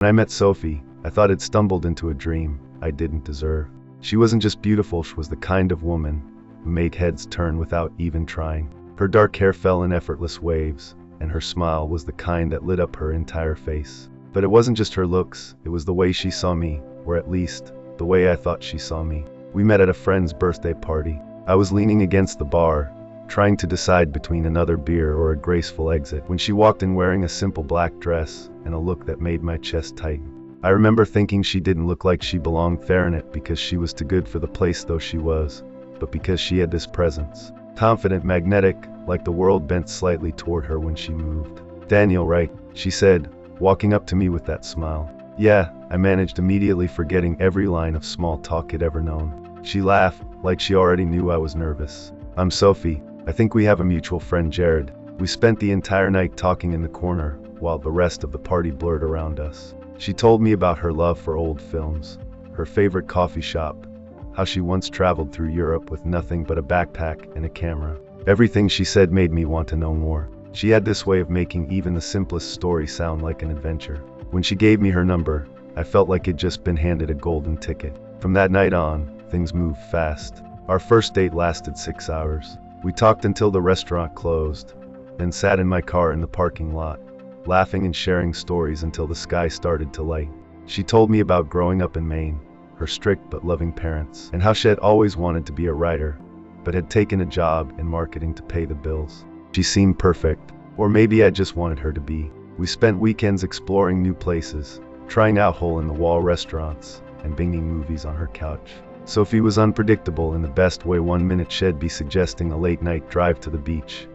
When I met Sophie, I thought I'd stumbled into a dream I didn't deserve. She wasn't just beautiful, she was the kind of woman who made heads turn without even trying. Her dark hair fell in effortless waves, and her smile was the kind that lit up her entire face. But it wasn't just her looks, it was the way she saw me, or at least, the way I thought she saw me. We met at a friend's birthday party. I was leaning against the bar, trying to decide between another beer or a graceful exit, when she walked in wearing a simple black dress and a look that made my chest tighten. I remember thinking she didn't look like she belonged there in it because she was too good for the place, though she was, but because she had this presence. Confident, magnetic, like the world bent slightly toward her when she moved. "Daniel, right?" she said, walking up to me with that smile. "Yeah," I managed, immediately forgetting every line of small talk I'd ever known. She laughed, like she already knew I was nervous. "I'm Sophie. I think we have a mutual friend, Jared." We spent the entire night talking in the corner, while the rest of the party blurred around us. She told me about her love for old films, her favorite coffee shop, how she once traveled through Europe with nothing but a backpack and a camera. Everything she said made me want to know more. She had this way of making even the simplest story sound like an adventure. When she gave me her number, I felt like I'd just been handed a golden ticket. From that night on, things moved fast. Our first date lasted 6 hours. We talked until the restaurant closed, then sat in my car in the parking lot, laughing and sharing stories until the sky started to light. She told me about growing up in Maine, her strict but loving parents, and how she had always wanted to be a writer, but had taken a job in marketing to pay the bills. She seemed perfect, or maybe I just wanted her to be. We spent weekends exploring new places, trying out hole-in-the-wall restaurants, and binging movies on her couch. Sophie was unpredictable in the best way. 1 minute she'd be suggesting a late-night drive to the beach.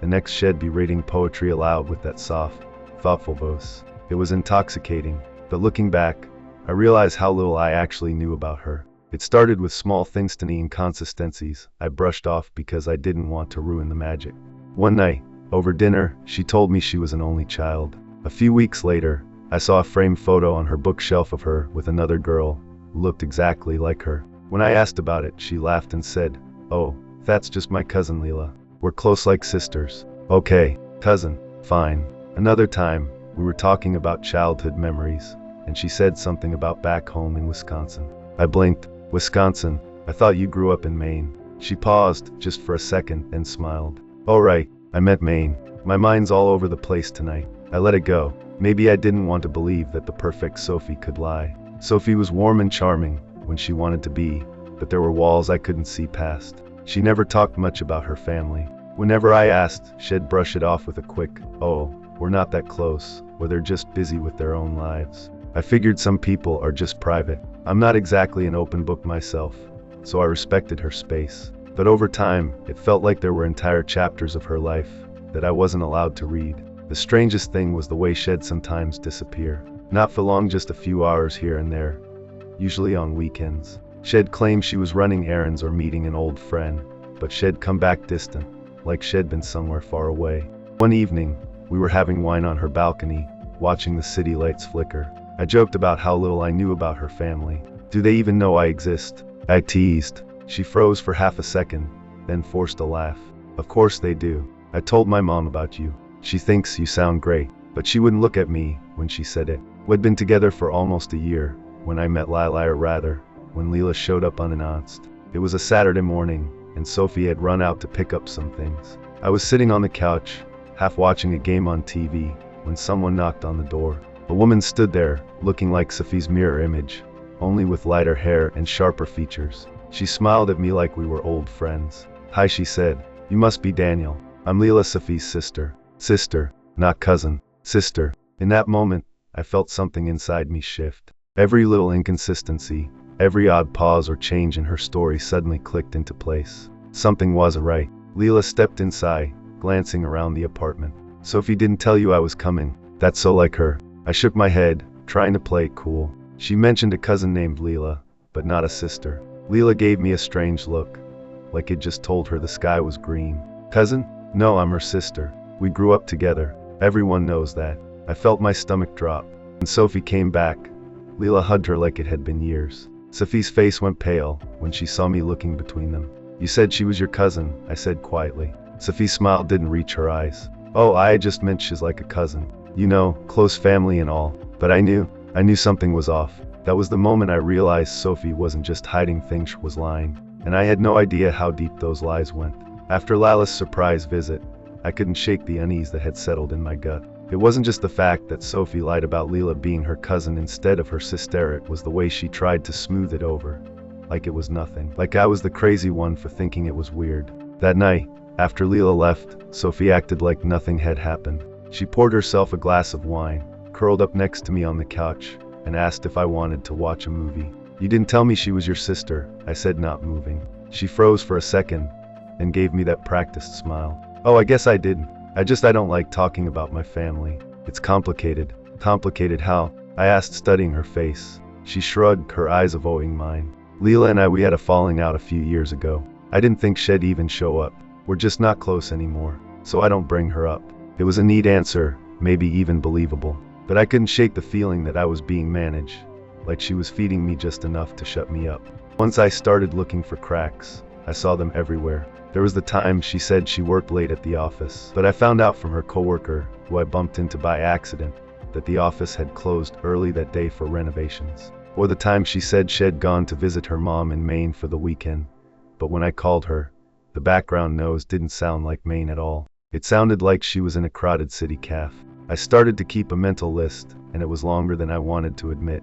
The next she'd be reading poetry aloud with that soft, thoughtful voice. It was intoxicating, but looking back, I realized how little I actually knew about her. It started with small things, tiny inconsistencies I brushed off because I didn't want to ruin the magic. One night, over dinner, she told me she was an only child. A few weeks later, I saw a framed photo on her bookshelf of her with another girl who looked exactly like her. When I asked about it, she laughed and said, "Oh, that's just my cousin Leela. We're close like sisters." "Okay, cousin, fine." Another time, we were talking about childhood memories, and she said something about back home in Wisconsin. I blinked. "Wisconsin? I thought you grew up in Maine." She paused, just for a second, then smiled. "Oh right, I meant Maine. My mind's all over the place tonight." I let it go. Maybe I didn't want to believe that the perfect Sophie could lie. Sophie was warm and charming when she wanted to be, but there were walls I couldn't see past. She never talked much about her family. Whenever I asked, she'd brush it off with a quick, "Oh, we're not that close," or "They're just busy with their own lives." I figured some people are just private. I'm not exactly an open book myself, so I respected her space. But over time, it felt like there were entire chapters of her life that I wasn't allowed to read. The strangest thing was the way she'd sometimes disappear. Not for long, just a few hours here and there, usually on weekends. She'd claim she was running errands or meeting an old friend, but she'd come back distant, like she'd been somewhere far away. One evening, we were having wine on her balcony, watching the city lights flicker. I joked about how little I knew about her family. "Do they even know I exist?" I teased. She froze for half a second, then forced a laugh. "Of course they do. I told my mom about you. She thinks you sound great." But she wouldn't look at me when she said it. We'd been together for almost a year when I met Lila, or rather, when Leela showed up unannounced. It was a Saturday morning, and Sophie had run out to pick up some things. I was sitting on the couch, half watching a game on TV, when someone knocked on the door. A woman stood there, looking like Sophie's mirror image, only with lighter hair and sharper features. She smiled at me like we were old friends. "Hi," she said. "You must be Daniel. I'm Leela, Sophie's sister." Sister, not cousin. Sister. In that moment, I felt something inside me shift. Every little inconsistency, every odd pause or change in her story suddenly clicked into place. Something wasn't right. Leela stepped inside, glancing around the apartment. "Sophie didn't tell you I was coming." "That's so like her." I shook my head, trying to play it cool. "She mentioned a cousin named Leela, but not a sister." Leela gave me a strange look, like it just told her the sky was green. "Cousin? No, I'm her sister. We grew up together. Everyone knows that." I felt my stomach drop. When Sophie came back, Leela hugged her like it had been years. Sophie's face went pale when she saw me looking between them. "You said she was your cousin," I said quietly. Sophie's smile didn't reach her eyes. "Oh, I just meant she's like a cousin. You know, close family and all." But I knew. I knew something was off. That was the moment I realized Sophie wasn't just hiding things, she was lying. And I had no idea how deep those lies went. After Lala's surprise visit, I couldn't shake the unease that had settled in my gut. It wasn't just the fact that Sophie lied about Leela being her cousin instead of her sister, it was the way she tried to smooth it over. Like it was nothing. Like I was the crazy one for thinking it was weird. That night, after Leela left, Sophie acted like nothing had happened. She poured herself a glass of wine, curled up next to me on the couch, and asked if I wanted to watch a movie. "You didn't tell me she was your sister," I said, not moving. She froze for a second, and gave me that practiced smile. "Oh, I guess I didn't. I don't like talking about my family. It's complicated." "Complicated how?" I asked, studying her face. She shrugged, her eyes avoiding mine. "Leela and we had a falling out a few years ago. I didn't think she'd even show up. We're just not close anymore, so I don't bring her up." It was a neat answer, maybe even believable. But I couldn't shake the feeling that I was being managed, like she was feeding me just enough to shut me up. Once I started looking for cracks, I saw them everywhere. There was the time she said she worked late at the office, but I found out from her coworker, who I bumped into by accident, that the office had closed early that day for renovations. Or the time she said she'd gone to visit her mom in Maine for the weekend, but when I called her, the background noise didn't sound like Maine at all. It sounded like she was in a crowded city cafe. I started to keep a mental list, and it was longer than I wanted to admit.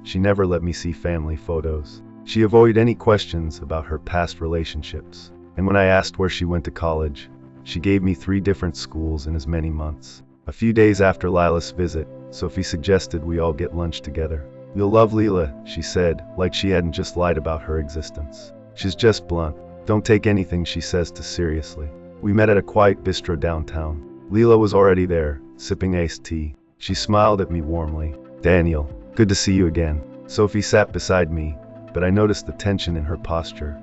She never let me see family photos. She avoided any questions about her past relationships. And when I asked where she went to college, she gave me 3 different schools in as many months. A few days after Lila's visit, Sophie suggested we all get lunch together. "You'll love Leela," she said, like she hadn't just lied about her existence. "She's just blunt. Don't take anything she says too seriously." We met at a quiet bistro downtown. Leela was already there, sipping iced tea. She smiled at me warmly. "Daniel, good to see you again." Sophie sat beside me, but I noticed the tension in her posture,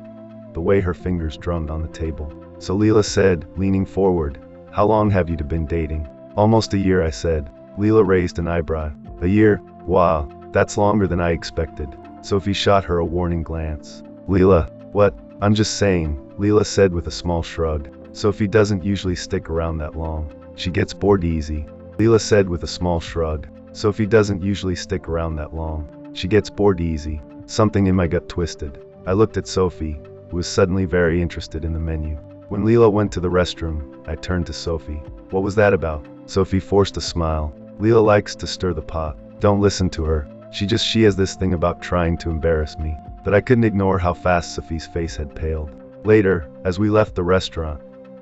the way her fingers drummed on the table. "So," Leela said, leaning forward, "how long have you been dating?" "Almost a year," I said. Leela raised an eyebrow. "A year? Wow, that's longer than I expected." Sophie shot her a warning glance. "Leela, what?" "I'm just saying," Leela said with a small shrug. "Sophie doesn't usually stick around that long. She gets bored easy." Leela said with a small shrug. "Sophie doesn't usually stick around that long. She gets bored easy." Something in my gut twisted. I looked at Sophie, who was suddenly very interested in the menu. When Leela went to the restroom, I turned to Sophie. "What was that about?" Sophie forced a smile. "Leela likes to stir the pot. Don't listen to her. She has this thing about trying to embarrass me." But I couldn't ignore how fast Sophie's face had paled. Later, as we left the restaurant,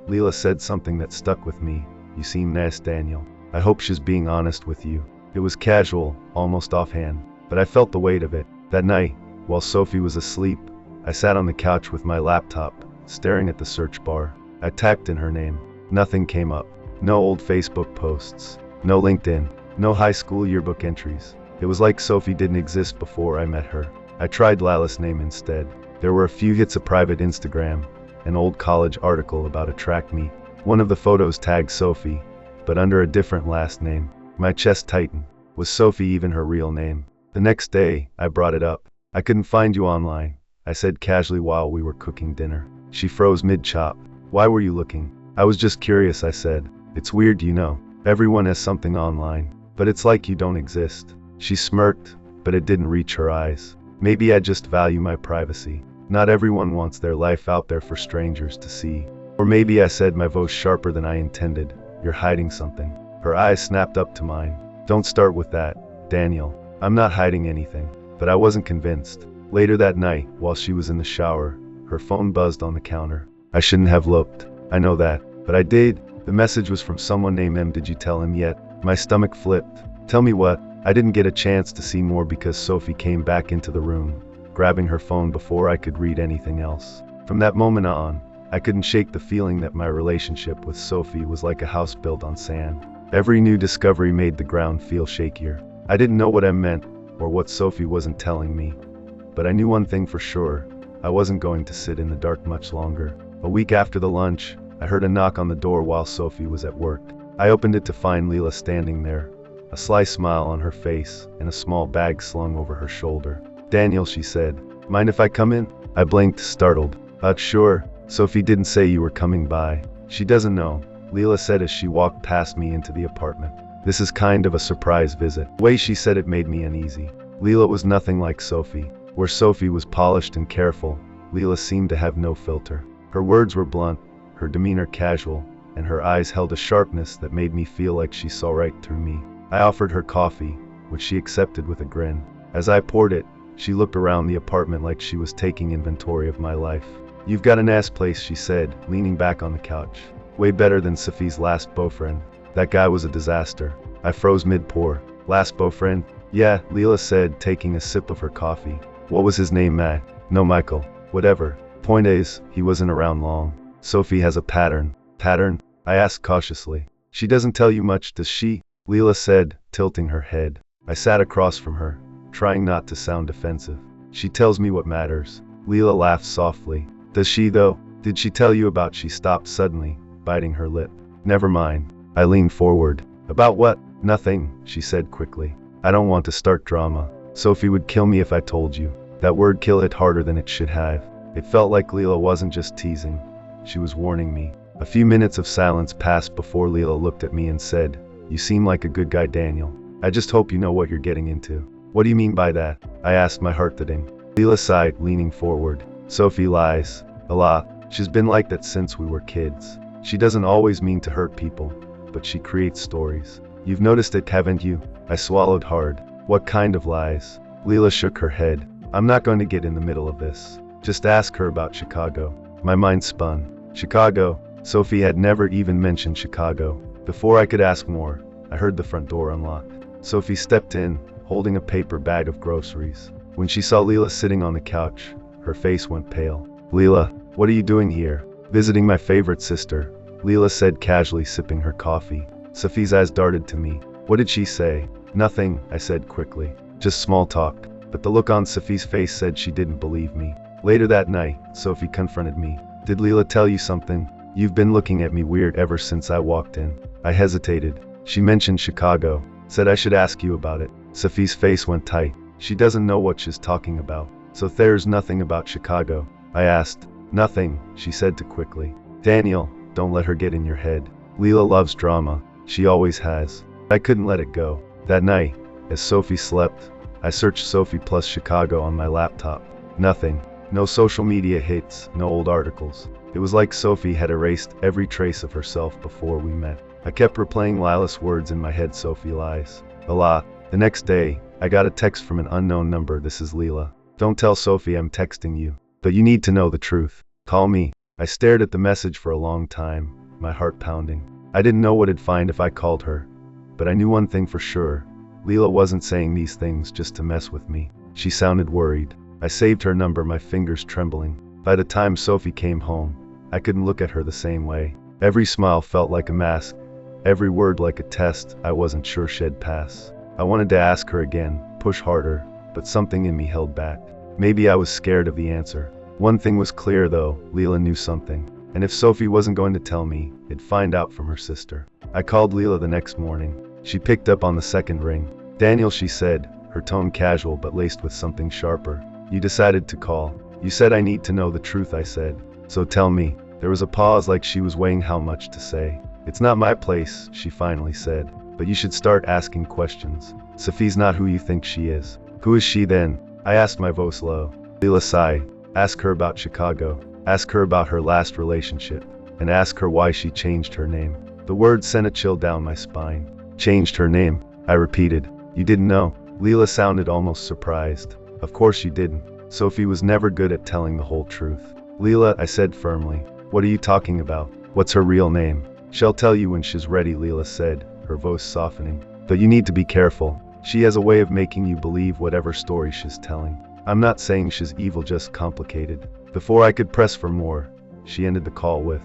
Leela said something that stuck with me. "You seem nice, Daniel. I hope she's being honest with you." It was casual, almost offhand, but I felt the weight of it. That night, while Sophie was asleep, I sat on the couch with my laptop, staring at the search bar. I typed in her name. Nothing came up. No old Facebook posts. No LinkedIn. No high school yearbook entries. It was like Sophie didn't exist before I met her. I tried Lila's name instead. There were a few hits of private Instagram, an old college article about a track meet. One of the photos tagged Sophie, but under a different last name. My chest tightened. Was Sophie even her real name? The next day, I brought it up. "I couldn't find you online," I said casually while we were cooking dinner. She froze mid-chop. "Why were you looking?" "I was just curious," I said. "It's weird, you know. Everyone has something online, but it's like you don't exist." She smirked, but it didn't reach her eyes. "Maybe I just value my privacy. Not everyone wants their life out there for strangers to see." Or maybe, I said, my voice sharper than I intended, "you're hiding something." Her eyes snapped up to mine. "Don't start with that, Daniel. I'm not hiding anything." But I wasn't convinced. Later that night, while she was in the shower, her phone buzzed on the counter. I shouldn't have looked. I know that. But I did. The message was from someone named M. "Did you tell him yet?" My stomach flipped. "Tell me what?" I didn't get a chance to see more because Sophie came back into the room, grabbing her phone before I could read anything else. From that moment on, I couldn't shake the feeling that my relationship with Sophie was like a house built on sand. Every new discovery made the ground feel shakier. I didn't know what I meant, or what Sophie wasn't telling me. But I knew one thing for sure. I wasn't going to sit in the dark much longer. A week after the lunch, I heard a knock on the door while Sophie was at work. I opened it to find Leela standing there, a sly smile on her face, and a small bag slung over her shoulder. "Daniel," she said. "Mind if I come in?" I blinked, startled. Sure. Sophie didn't say you were coming by." "She doesn't know," Leela said as she walked past me into the apartment. This is kind of a surprise visit. The way she said it made me uneasy. Leela was nothing like Sophie. Where Sophie was polished and careful, Leela seemed to have no filter. Her words were blunt, her demeanor casual, and her eyes held a sharpness that made me feel like she saw right through me. I offered her coffee, which she accepted with a grin. As I poured it, she looked around the apartment like she was taking inventory of my life. "You've got a nice place," she said, leaning back on the couch. "Way better than Sophie's last boyfriend. That guy was a disaster." I froze mid-pour. "Last boyfriend?" "Yeah," Leela said, taking a sip of her coffee. "What was his name, Matt?" "No, Michael." "Whatever. Point is, he wasn't around long." "Sophie has a pattern." "Pattern?" I asked cautiously. "She doesn't tell you much, does she?" Leela said, tilting her head. I sat across from her, trying not to sound defensive. "She tells me what matters." Leela laughed softly. "Does she though? Did she tell you about—" She stopped suddenly, biting her lip. "Never mind." I leaned forward. "About what?" "Nothing," she said quickly. "I don't want to start drama. Sophie would kill me if I told you." That word kill hit harder than it should have. It felt like Leela wasn't just teasing. She was warning me. A few minutes of silence passed before Leela looked at me and said, "You seem like a good guy, Daniel. I just hope you know what you're getting into." "What do you mean by that?" I asked, my heart thudding. Leela sighed, leaning forward. "Sophie lies. A lot. She's been like that since we were kids. She doesn't always mean to hurt people, but she creates stories. You've noticed it, haven't you?" I swallowed hard. "What kind of lies?" Leela shook her head. "I'm not going to get in the middle of this. Just ask her about Chicago." My mind spun. Chicago? Sophie had never even mentioned Chicago. Before I could ask more, I heard the front door unlock. Sophie stepped in, holding a paper bag of groceries. When she saw Leela sitting on the couch, her face went pale. "Leela, what are you doing here?" "Visiting my favorite sister," Leela said casually, sipping her coffee. Sophie's eyes darted to me. "What did she say?" "Nothing," I said quickly. "Just small talk." But the look on Sophie's face said she didn't believe me. Later that night, Sophie confronted me. "Did Leela tell you something? You've been looking at me weird ever since I walked in." I hesitated. "She mentioned Chicago. Said I should ask you about it." Sophie's face went tight. "She doesn't know what she's talking about. So there's nothing about Chicago?" I asked. "Nothing," she said too quickly. "Daniel, don't let her get in your head. Leela loves drama. She always has." I couldn't let it go. That night, as Sophie slept, I searched Sophie plus Chicago on my laptop. Nothing. No social media hits, no old articles. It was like Sophie had erased every trace of herself before we met. I kept replaying Lila's words in my head. "Sophie lies. A lot." The next day, I got a text from an unknown number. "This is Leela. Don't tell Sophie I'm texting you. But you need to know the truth. Call me." I stared at the message for a long time, my heart pounding. I didn't know what I'd find if I called her. But I knew one thing for sure. Leela wasn't saying these things just to mess with me. She sounded worried. I saved her number, my fingers trembling. By the time Sophie came home, I couldn't look at her the same way. Every smile felt like a mask. Every word like a test I wasn't sure she'd pass. I wanted to ask her again, push harder, but something in me held back. Maybe I was scared of the answer. One thing was clear though, Leela knew something. And if Sophie wasn't going to tell me, I'd find out from her sister. I called Leela the next morning. She picked up on the second ring. "Daniel," she said, her tone casual but laced with something sharper. "You decided to call. You said I need to know the truth," I said. "So tell me." There was a pause, like she was weighing how much to say. "It's not my place," she finally said. "But you should start asking questions. Sophie's not who you think she is." "Who is she then?" I asked, my voice low. Leela sighed. "Ask her about Chicago. Ask her about her last relationship. And ask her why she changed her name." The words sent a chill down my spine. "Changed her name?" I repeated. "You didn't know?" Leela sounded almost surprised. "Of course you didn't. Sophie was never good at telling the whole truth." "Leela," I said firmly. "What are you talking about? What's her real name?" "She'll tell you when she's ready," Leela said, her voice softening. "But you need to be careful. She has a way of making you believe whatever story she's telling. I'm not saying she's evil, just complicated." Before I could press for more, she ended the call with,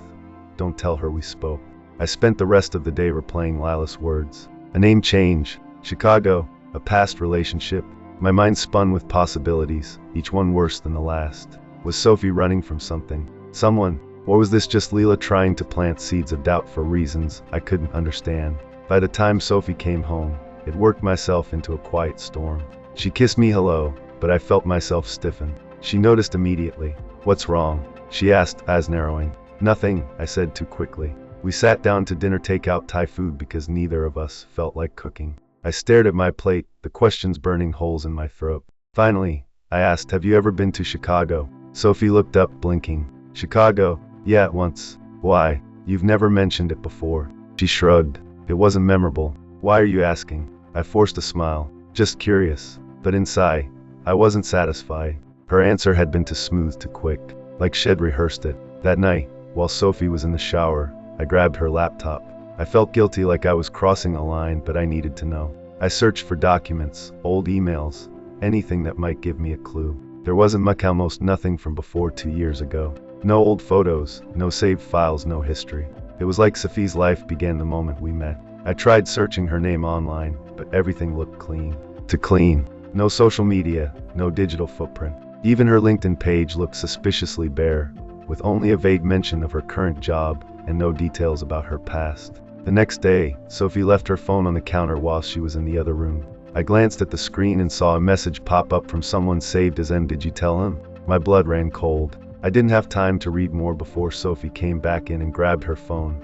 "Don't tell her we spoke." I spent the rest of the day replaying Lila's words. A name change, Chicago, a past relationship. My mind spun with possibilities, each one worse than the last. Was Sophie running from something? Someone? Or was this just Leela trying to plant seeds of doubt for reasons I couldn't understand? By the time Sophie came home, I'd worked myself into a quiet storm. She kissed me hello, but I felt myself stiffen. She noticed immediately. "What's wrong?" she asked, eyes narrowing. "Nothing," I said too quickly. We sat down to dinner, takeout Thai food because neither of us felt like cooking. I stared at my plate, the questions burning holes in my throat. Finally, I asked, "Have you ever been to Chicago?" Sophie looked up, blinking. "Chicago? Yeah, once." "Why? You've never mentioned it before." She shrugged. "It wasn't memorable." "Why are you asking?" I forced a smile. "Just curious." But inside, I wasn't satisfied. Her answer had been too smooth, too quick, like she'd rehearsed it. That night, while Sophie was in the shower, I grabbed her laptop. I felt guilty, like I was crossing a line, but I needed to know. I searched for documents, old emails, anything that might give me a clue. There wasn't much, almost nothing from before 2 years ago. No old photos, no saved files, no history. It was like Sophie's life began the moment we met. I tried searching her name online, but everything looked clean. Too clean. No social media, no digital footprint. Even her LinkedIn page looked suspiciously bare, with only a vague mention of her current job and no details about her past. The next day, Sophie left her phone on the counter while she was in the other room. I glanced at the screen and saw a message pop up from someone saved as "N. Did you tell him?" My blood ran cold. I didn't have time to read more before Sophie came back in and grabbed her phone,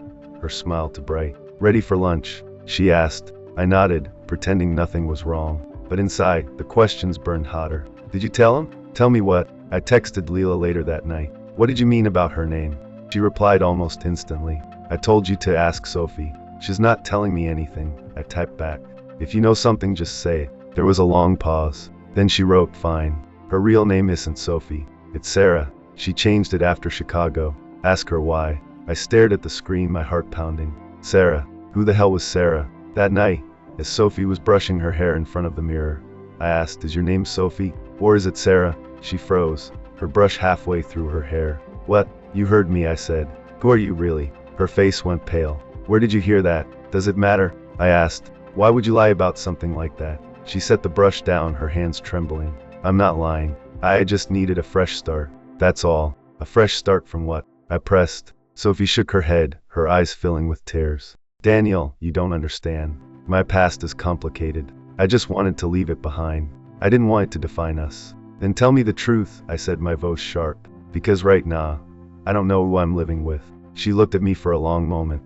her smile too bright. "Ready for lunch?" she asked. I nodded, pretending nothing was wrong. But inside, the questions burned hotter. "Did you tell him?" "Tell me what?" I texted Leela later that night. "What did you mean about her name?" She replied almost instantly. "I told you to ask Sophie. She's not telling me anything." I typed back. "If you know something, just say it." There was a long pause. Then she wrote, "Fine. Her real name isn't Sophie. It's Sarah. She changed it after Chicago. Ask her why." I stared at the screen, my heart pounding. Sarah? Who the hell was Sarah? That night, as Sophie was brushing her hair in front of the mirror, I asked, "Is your name Sophie? Or is it Sarah?" She froze, her brush halfway through her hair. "What? You heard me," I said. "Who are you really?" Her face went pale. "Where did you hear that? Does it matter?" I asked. "Why would you lie about something like that?" She set the brush down, her hands trembling. "I'm not lying. I just needed a fresh start. That's all." "A fresh start from what?" I pressed. Sophie shook her head, her eyes filling with tears. "Daniel, you don't understand. My past is complicated. I just wanted to leave it behind. I didn't want it to define us." "Then tell me the truth," I said, my voice sharp. "Because right now, I don't know who I'm living with." She looked at me for a long moment,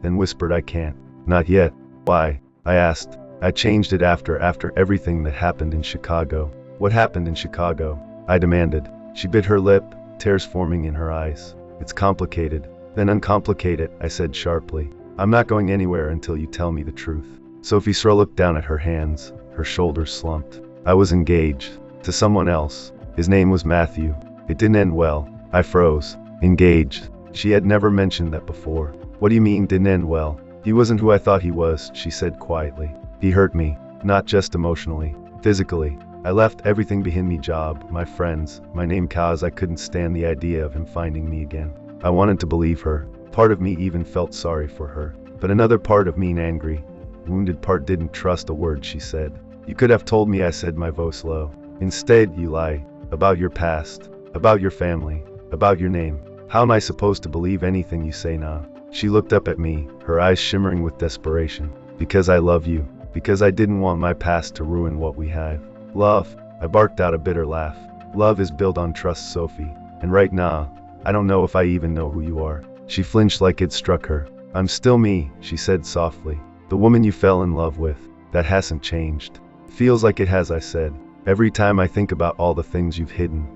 then whispered, "I can't." "Not yet." "Why?" I asked. "I changed it after everything that happened in Chicago." "What happened in Chicago?" I demanded. She bit her lip, tears forming in her eyes. "It's complicated." "Then uncomplicate it," I said sharply. "I'm not going anywhere until you tell me the truth." Sophie looked down at her hands, her shoulders slumped. "I was engaged. To someone else. His name was Matthew. It didn't end well." I froze. Engaged. She had never mentioned that before. "What do you mean, didn't end well?" "He wasn't who I thought he was," she said quietly. "He hurt me. Not just emotionally. Physically. I left everything behind me, job, my friends, my name, cause I couldn't stand the idea of him finding me again." I wanted to believe her. Part of me even felt sorry for her. But another part of me, an angry, wounded part, didn't trust a word she said. "You could have told me," I said, my voice low. "Instead, you lie. About your past. About your family. About your name. How am I supposed to believe anything you say now?" She looked up at me, her eyes shimmering with desperation. "Because I love you. Because I didn't want my past to ruin what we have." "Love?" I barked out, a bitter laugh. "Love is built on trust, Sophie. And right now, I don't know if I even know who you are." She flinched like it struck her. "I'm still me," she said softly. "The woman you fell in love with. That hasn't changed." "Feels like it has," I said. "Every time I think about all the things you've hidden,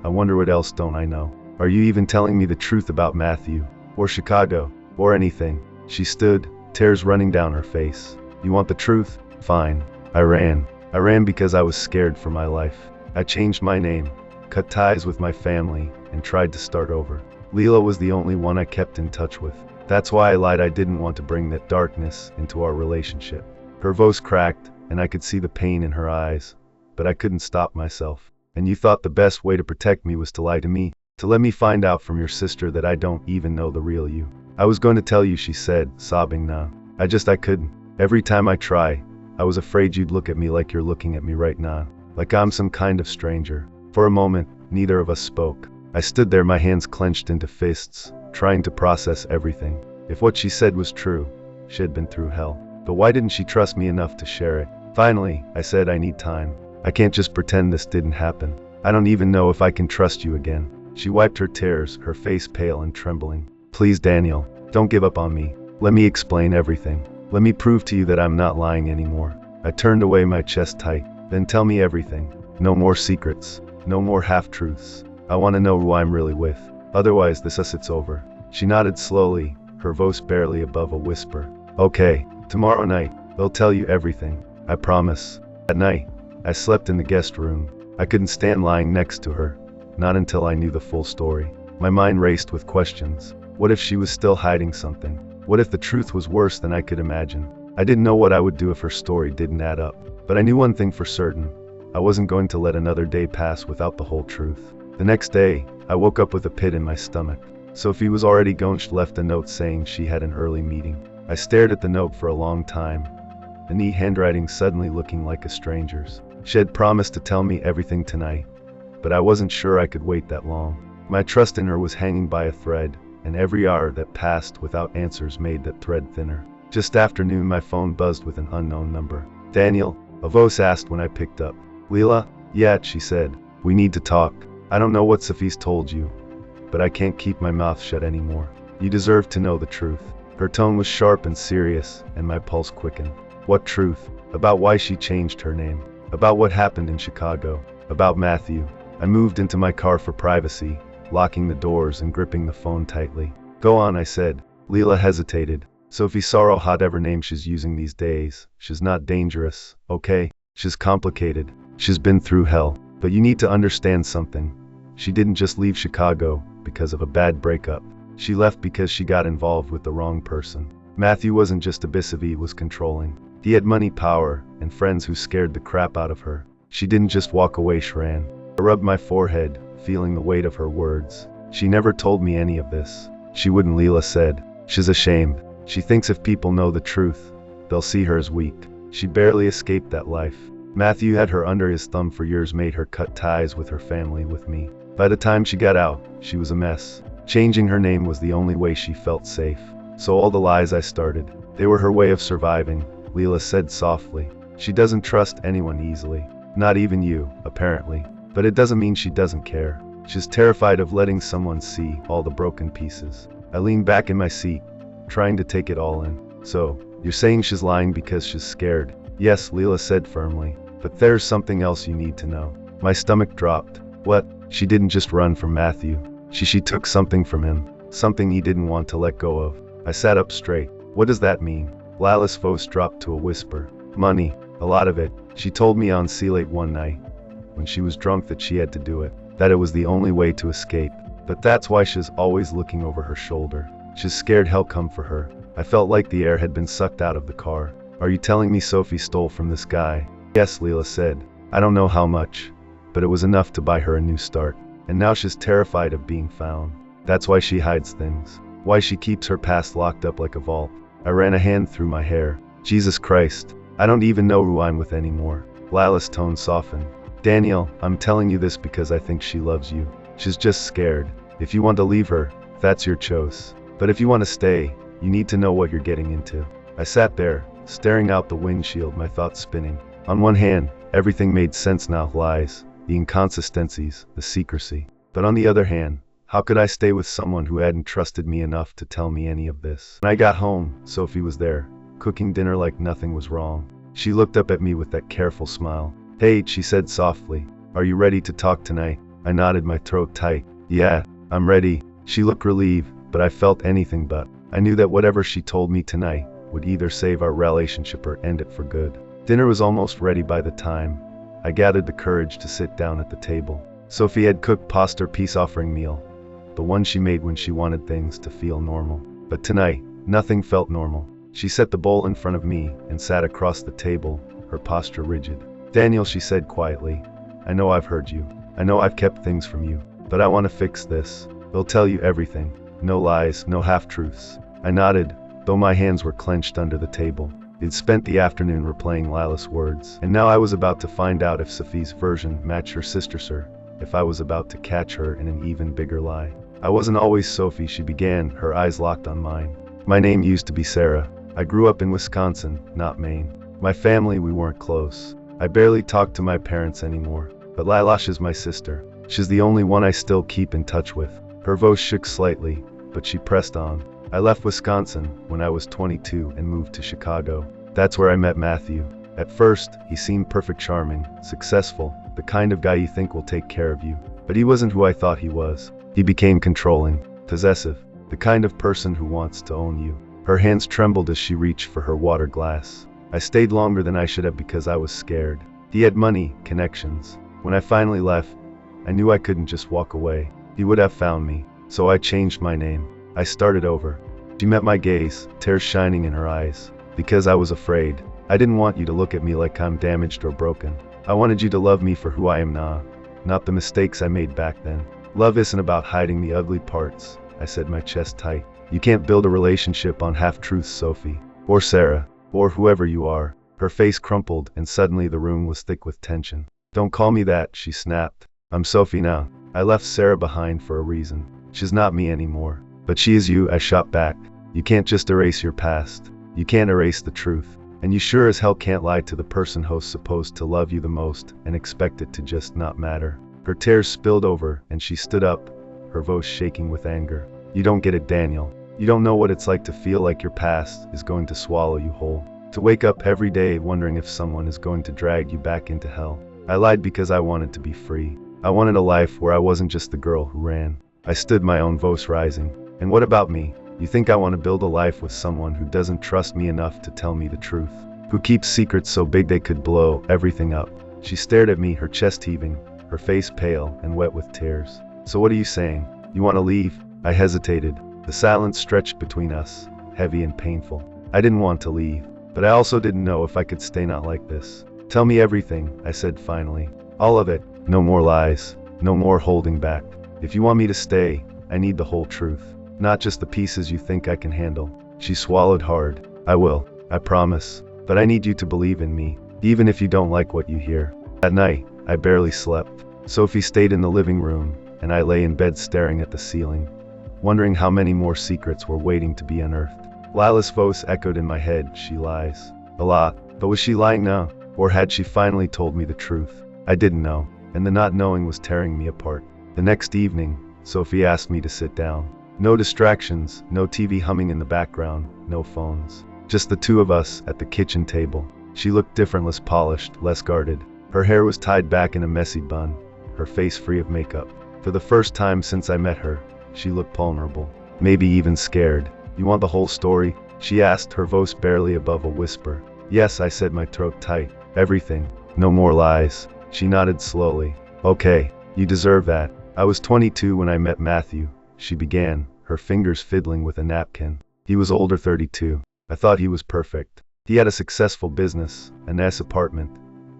I wonder what else don't I know. Are you even telling me the truth about Matthew? Or Chicago? Or anything?" She stood, tears running down her face. "You want the truth? Fine." I ran. I ran because I was scared for my life. I changed my name, cut ties with my family, and tried to start over. Leela was the only one I kept in touch with. That's why I lied. I didn't want to bring that darkness into our relationship. Her voice cracked, and I could see the pain in her eyes, but I couldn't stop myself. "And you thought the best way to protect me was to lie to me, to let me find out from your sister that I don't even know the real you." "I was going to tell you," she said, sobbing now. I couldn't. Every time I try, I was afraid you'd look at me like you're looking at me right now. Like I'm some kind of stranger." For a moment, neither of us spoke. I stood there, my hands clenched into fists, trying to process everything. If what she said was true, she had been through hell. But why didn't she trust me enough to share it? "Finally," I said, "I need time. I can't just pretend this didn't happen. I don't even know if I can trust you again." She wiped her tears, her face pale and trembling. "Please, Daniel." Don't give up on me. Let me explain everything. Let me prove to you that I'm not lying anymore. I turned away, my chest tight. Then tell me everything. No more secrets. No more half-truths. I want to know who I'm really with. Otherwise, it's over. She nodded slowly, her voice barely above a whisper. Okay, tomorrow night, they'll tell you everything. I promise. At night, I slept in the guest room. I couldn't stand lying next to her. Not until I knew the full story. My mind raced with questions. What if she was still hiding something? What if the truth was worse than I could imagine? I didn't know what I would do if her story didn't add up. But I knew one thing for certain. I wasn't going to let another day pass without the whole truth. The next day, I woke up with a pit in my stomach. Sophie was already gone. She left a note saying she had an early meeting. I stared at the note for a long time, the neat handwriting suddenly looking like a stranger's. She had promised to tell me everything tonight, but I wasn't sure I could wait that long. My trust in her was hanging by a thread, and every hour that passed without answers made that thread thinner. Just after noon, my phone buzzed with an unknown number. Daniel, a voice asked when I picked up. Leela? Yeah, she said. We need to talk. I don't know what Sophie's told you, but I can't keep my mouth shut anymore. You deserve to know the truth. Her tone was sharp and serious, and my pulse quickened. What truth? About why she changed her name. About what happened in Chicago. About Matthew. I moved into my car for privacy, locking the doors and gripping the phone tightly. Go on, I said. Leela hesitated. Sophie Sorrow, whatever name she's using these days. She's not dangerous, okay? She's complicated. She's been through hell. But you need to understand something. She didn't just leave Chicago because of a bad breakup. She left because she got involved with the wrong person. Matthew wasn't just abusive, he was controlling. He had money, power, and friends who scared the crap out of her. She didn't just walk away, she ran. I rubbed my forehead, feeling the weight of her words. She never told me any of this. She wouldn't, Leela said. She's ashamed. She thinks if people know the truth, they'll see her as weak. She barely escaped that life. Matthew had her under his thumb for years, made her cut ties with her family, with me. By the time she got out, she was a mess. Changing her name was the only way she felt safe. So all the lies I started, they were her way of surviving, Leela said softly. She doesn't trust anyone easily. Not even you, apparently. But it doesn't mean she doesn't care. She's terrified of letting someone see all the broken pieces. I leaned back in my seat, trying to take it all in. So, you're saying she's lying because she's scared? Yes, Leela said firmly. But there's something else you need to know. My stomach dropped. What? She didn't just run from Matthew. She took something from him. Something he didn't want to let go of. I sat up straight. What does that mean? Lila's voice dropped to a whisper. Money. A lot of it. She told me on sea late one night, when she was drunk, that she had to do it. That it was the only way to escape. But that's why she's always looking over her shoulder. She's scared he'll come for her. I felt like the air had been sucked out of the car. Are you telling me Sophie stole from this guy? Yes, Leela said. I don't know how much, but it was enough to buy her a new start. And now she's terrified of being found. That's why she hides things. Why she keeps her past locked up like a vault. I ran a hand through my hair. Jesus Christ. I don't even know who I'm with anymore. Lila's tone softened. Daniel, I'm telling you this because I think she loves you. She's just scared. If you want to leave her, that's your choice. But if you want to stay, you need to know what you're getting into. I sat there, staring out the windshield, my thoughts spinning. On one hand, everything made sense now, lies, the inconsistencies, the secrecy. But on the other hand, how could I stay with someone who hadn't trusted me enough to tell me any of this? When I got home, Sophie was there, cooking dinner like nothing was wrong. She looked up at me with that careful smile. Hey, she said softly. Are you ready to talk tonight? I nodded, my throat tight. Yeah, I'm ready. She looked relieved, but I felt anything but. I knew that whatever she told me tonight would either save our relationship or end it for good. Dinner was almost ready by the time I gathered the courage to sit down at the table. Sophie had cooked pasta, peace offering meal, the one she made when she wanted things to feel normal. But tonight, nothing felt normal. She set the bowl in front of me and sat across the table, her posture rigid. Daniel, she said quietly, I know I've hurt you. I know I've kept things from you. But I want to fix this. They'll tell you everything. No lies, no half-truths. I nodded, though my hands were clenched under the table. I'd spent the afternoon replaying Lila's words, and now I was about to find out if Sophie's version matched her sister's, or if I was about to catch her in an even bigger lie. I wasn't always Sophie, she began, her eyes locked on mine. My name used to be Sarah. I grew up in Wisconsin, not Maine. My family, we weren't close. I barely talked to my parents anymore. But Lilash is my sister. She's the only one I still keep in touch with. Her voice shook slightly, but she pressed on. I left Wisconsin when I was 22 and moved to Chicago. That's where I met Matthew. At first, he seemed perfect, charming, successful, the kind of guy you think will take care of you. But he wasn't who I thought he was. He became controlling, possessive, the kind of person who wants to own you. Her hands trembled as she reached for her water glass. I stayed longer than I should have because I was scared. He had money, connections. When I finally left, I knew I couldn't just walk away. He would have found me. So I changed my name. I started over. She met my gaze, tears shining in her eyes. Because I was afraid. I didn't want you to look at me like I'm damaged or broken. I wanted you to love me for who I am now, not the mistakes I made back then. Love isn't about hiding the ugly parts. I said, my chest tight. You can't build a relationship on half-truths, Sophie. Or Sarah. Or whoever you are. Her face crumpled, and suddenly the room was thick with tension. Don't call me that, she snapped. I'm Sophie now. I left Sarah behind for a reason. She's not me anymore. But she is you, I shot back. You can't just erase your past. You can't erase the truth. And you sure as hell can't lie to the person who's supposed to love you the most and expect it to just not matter. Her tears spilled over, and she stood up, her voice shaking with anger. You don't get it, Daniel. You don't know what it's like to feel like your past is going to swallow you whole. To wake up every day wondering if someone is going to drag you back into hell. I lied because I wanted to be free. I wanted a life where I wasn't just the girl who ran. I stood my own, voice rising. And what about me? You think I want to build a life with someone who doesn't trust me enough to tell me the truth? Who keeps secrets so big they could blow everything up? She stared at me, her chest heaving, her face pale and wet with tears. So what are you saying? You want to leave? I hesitated. The silence stretched between us, heavy and painful. I didn't want to leave, but I also didn't know if I could stay not like this. Tell me everything, I said finally. All of it. No more lies. No more holding back. If you want me to stay, I need the whole truth. Not just the pieces you think I can handle. She swallowed hard. I will. I promise. But I need you to believe in me, even if you don't like what you hear. That night, I barely slept. Sophie stayed in the living room, and I lay in bed staring at the ceiling, wondering how many more secrets were waiting to be unearthed. Lila's voice echoed in my head, she lies. A lot. But was she lying now? Or had she finally told me the truth? I didn't know, and the not knowing was tearing me apart. The next evening, Sophie asked me to sit down. No distractions, no TV humming in the background, no phones. Just the two of us at the kitchen table. She looked different, less polished, less guarded. Her hair was tied back in a messy bun, her face free of makeup. For the first time since I met her, she looked vulnerable, maybe even scared. You want the whole story? She asked, her voice barely above a whisper. Yes, I said, my throat tight. Everything. No more lies. She nodded slowly. Okay, you deserve that. I was 22 when I met Matthew, she began, her fingers fiddling with a napkin. He was older, 32. I thought he was perfect. He had a successful business, a nice apartment.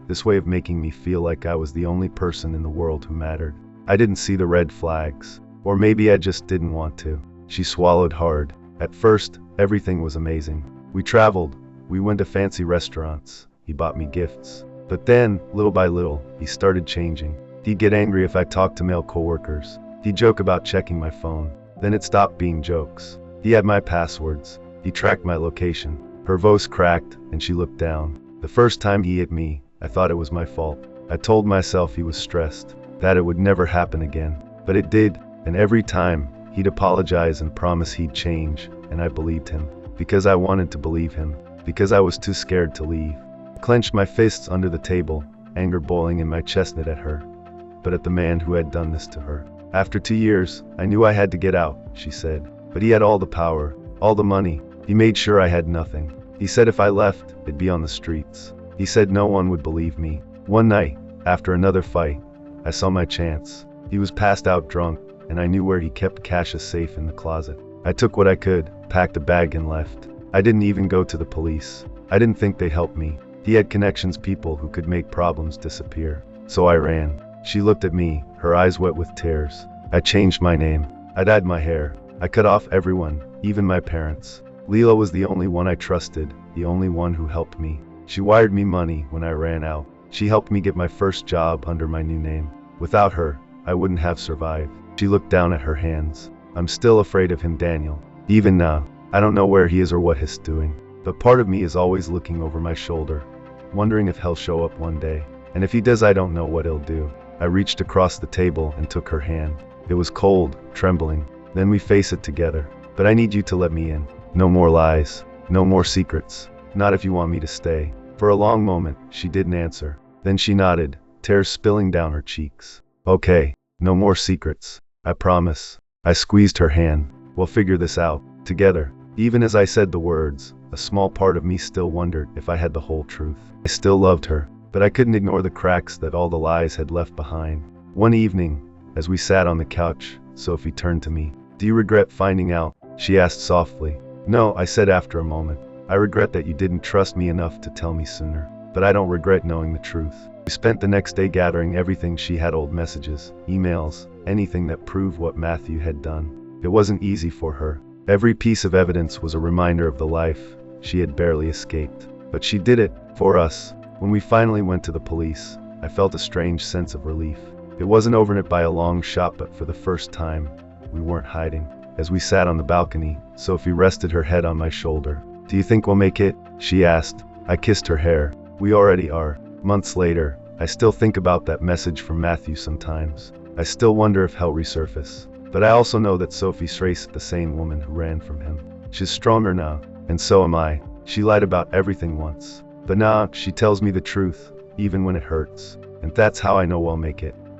This way of making me feel like I was the only person in the world who mattered. I didn't see the red flags. Or maybe I just didn't want to. She swallowed hard. At first, everything was amazing. We traveled. We went to fancy restaurants. He bought me gifts. But then, little by little, he started changing. He'd get angry if I talked to male coworkers. He'd joke about checking my phone. Then it stopped being jokes. He had my passwords. He tracked my location. Her voice cracked, and she looked down. The first time he hit me, I thought it was my fault. I told myself he was stressed, that it would never happen again. But it did, and every time, he'd apologize and promise he'd change, and I believed him. Because I wanted to believe him. Because I was too scared to leave. I clenched my fists under the table, anger boiling in my chestnut at her. But at the man who had done this to her. After 2 years, I knew I had to get out, she said. But he had all the power, all the money. He made sure I had nothing. He said if I left, it'd be on the streets. He said no one would believe me. One night, after another fight, I saw my chance. He was passed out drunk, and I knew where he kept Cassia's safe in the closet. I took what I could, packed a bag and left. I didn't even go to the police. I didn't think they'd help me. He had connections, people who could make problems disappear. So I ran. She looked at me, her eyes wet with tears. I changed my name. I dyed my hair. I cut off everyone, even my parents. Leela was the only one I trusted, the only one who helped me. She wired me money when I ran out. She helped me get my first job under my new name. Without her, I wouldn't have survived. She looked down at her hands. I'm still afraid of him, Daniel. Even now, I don't know where he is or what he's doing. But part of me is always looking over my shoulder, wondering if he'll show up one day. And if he does, I don't know what he'll do. I reached across the table and took her hand. It was cold, trembling. Then we faced it together. but I need you to let me in. No more lies. No more secrets. Not if you want me to stay." For a long moment, she didn't answer. Then she nodded, tears spilling down her cheeks. "Okay, no more secrets. I promise." I squeezed her hand. "We'll figure this out. Together." Even as I said the words, a small part of me still wondered if I had the whole truth. I still loved her, but I couldn't ignore the cracks that all the lies had left behind. One evening, as we sat on the couch, Sophie turned to me. "Do you regret finding out?" she asked softly. "No," I said after a moment. "I regret that you didn't trust me enough to tell me sooner. But I don't regret knowing the truth." We spent the next day gathering everything she had: old messages, emails, anything that proved what Matthew had done. It wasn't easy for her. Every piece of evidence was a reminder of the life she had barely escaped. But she did it, for us. When we finally went to the police, I felt a strange sense of relief. It wasn't overnight by a long shot, but for the first time, we weren't hiding. As we sat on the balcony, Sophie rested her head on my shoulder. "Do you think we'll make it?" she asked. I kissed her hair. "We already are." Months later, I still think about that message from Matthew sometimes. I still wonder if he'll resurface. But I also know that Sophie traced the same woman who ran from him. She's stronger now, and so am I. She lied about everything once. But now, she tells me the truth, even when it hurts. And that's how I know we'll make it.